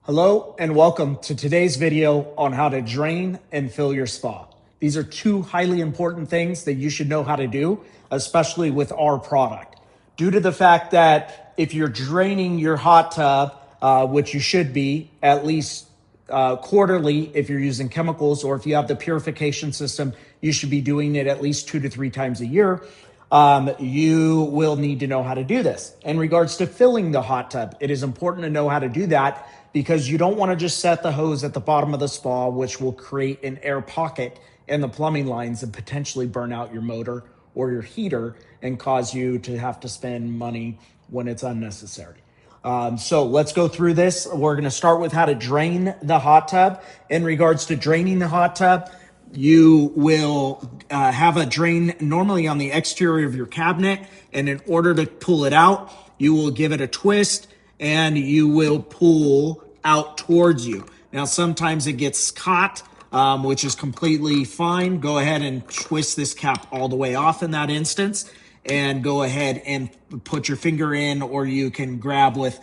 Hello and welcome to today's video on how to drain and fill your spa. These are two highly important things that you should know how to do, especially with our product. Due to the fact that if you're draining your hot tub, which you should be at least quarterly if you're using chemicals, or if you have the purification system, you should be doing it at least 2 to 3 times a year. You will need to know how to do this. In regards to filling the hot tub, it is important to know how to do that because you don't want to just set the hose at the bottom of the spa, which will create an air pocket in the plumbing lines and potentially burn out your motor or your heater and cause you to have to spend money when it's unnecessary. So let's go through this. We're going to start with how to drain the hot tub. In regards to draining the hot tub, you will have a drain normally on the exterior of your cabinet, and in order to pull it out, you will give it a twist and you will pull out towards you. Now, sometimes it gets caught, which is completely fine. Go ahead and twist this cap all the way off in that instance, and go ahead and put your finger in, or you can grab with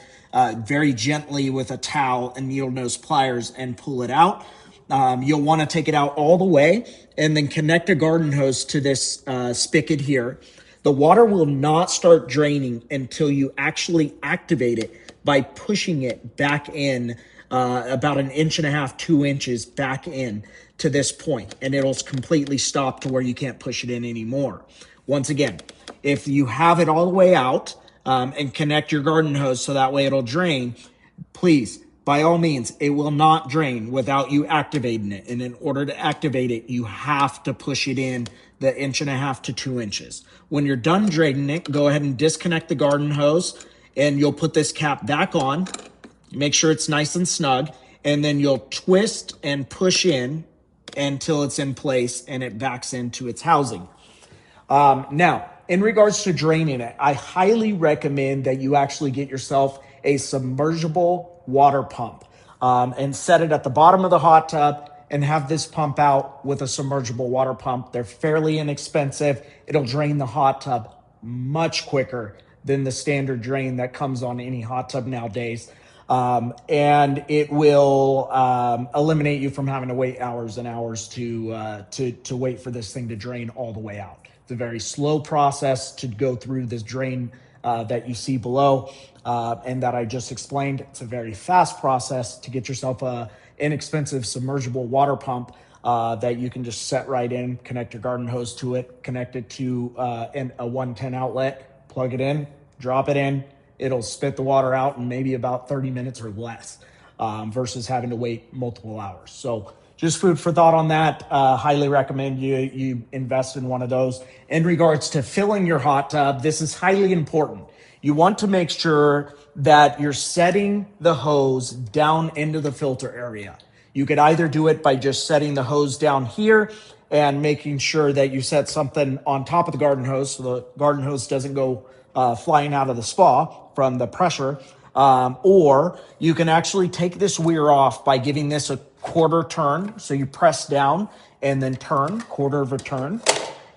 very gently with a towel and needle nose pliers and pull it out. You'll want to take it out all the way and then connect a garden hose to this spigot here. The water will not start draining until you actually activate it by pushing it back in about 1.5 inches, 2 inches back in to this point, and it'll completely stop to where you can't push it in anymore. Once again, if you have it all the way out and connect your garden hose so that way it'll drain, please, by all means, it will not drain without you activating it. And in order to activate it, you have to push it in the 1.5 to 2 inches. When you're done draining it, go ahead and disconnect the garden hose, and you'll put this cap back on. Make sure it's nice and snug, and then you'll twist and push in until it's in place and it backs into its housing. Now, in regards to draining it, I highly recommend that you actually get yourself a submergible water pump and set it at the bottom of the hot tub and have this pump out with a submergible water pump. They're fairly inexpensive. It'll drain the hot tub much quicker than the standard drain that comes on any hot tub nowadays. And it will eliminate you from having to wait hours and hours to wait for this thing to drain all the way out. It's a very slow process to go through this drain that you see below and that I just explained. It's a very fast process to get yourself a inexpensive submergible water pump that you can just set right in, connect your garden hose to it, connect it to a 110 outlet, plug it in, drop it in. It'll spit the water out in maybe about 30 minutes or less versus having to wait multiple hours. So just food for thought on that. Highly recommend you invest in one of those. In regards to filling your hot tub, this is highly important. You want to make sure that you're setting the hose down into the filter area. You could either do it by just setting the hose down here and making sure that you set something on top of the garden hose so the garden hose doesn't go flying out of the spa from the pressure. Or you can actually take this weir off by giving this a quarter turn. So you press down and then turn, quarter of a turn,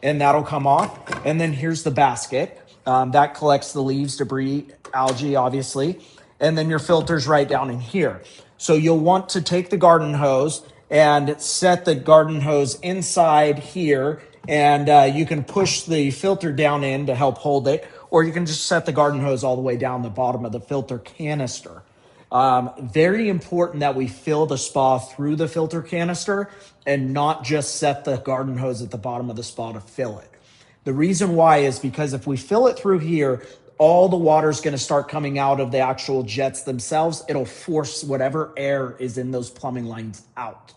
and that'll come off. And then here's the basket. That collects the leaves, debris, algae, obviously. And then your filter's right down in here. So you'll want to take the garden hose and set the garden hose inside here. And you can push the filter down in to help hold it, or you can just set the garden hose all the way down the bottom of the filter canister. Very important that we fill the spa through the filter canister and not just set the garden hose at the bottom of the spa to fill it. The reason why is because if we fill it through here, all the water is going to start coming out of the actual jets themselves. It'll force whatever air is in those plumbing lines out.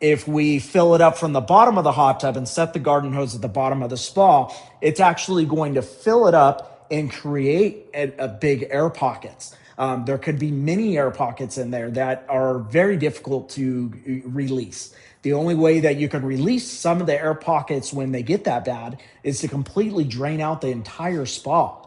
If we fill it up from the bottom of the hot tub and set the garden hose at the bottom of the spa, it's actually going to fill it up and create a big air pockets. There could be many air pockets in there that are very difficult to release. The only way that you can release some of the air pockets when they get that bad is to completely drain out the entire spa.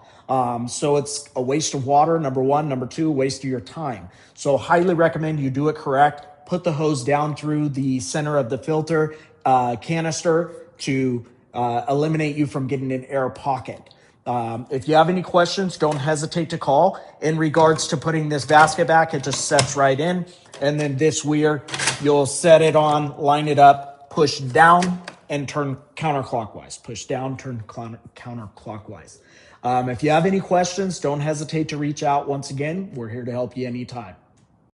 So it's a waste of water, number one. Number two, waste of your time. So highly recommend you do it correct. Put the hose down through the center of the filter canister to eliminate you from getting an air pocket. If you have any questions, don't hesitate to call. In regards to putting this basket back, it just sets right in. And then this weir, you'll set it on, line it up, push down and turn counterclockwise. Push down, turn counterclockwise. If you have any questions, don't hesitate to reach out. Once again, we're here to help you anytime.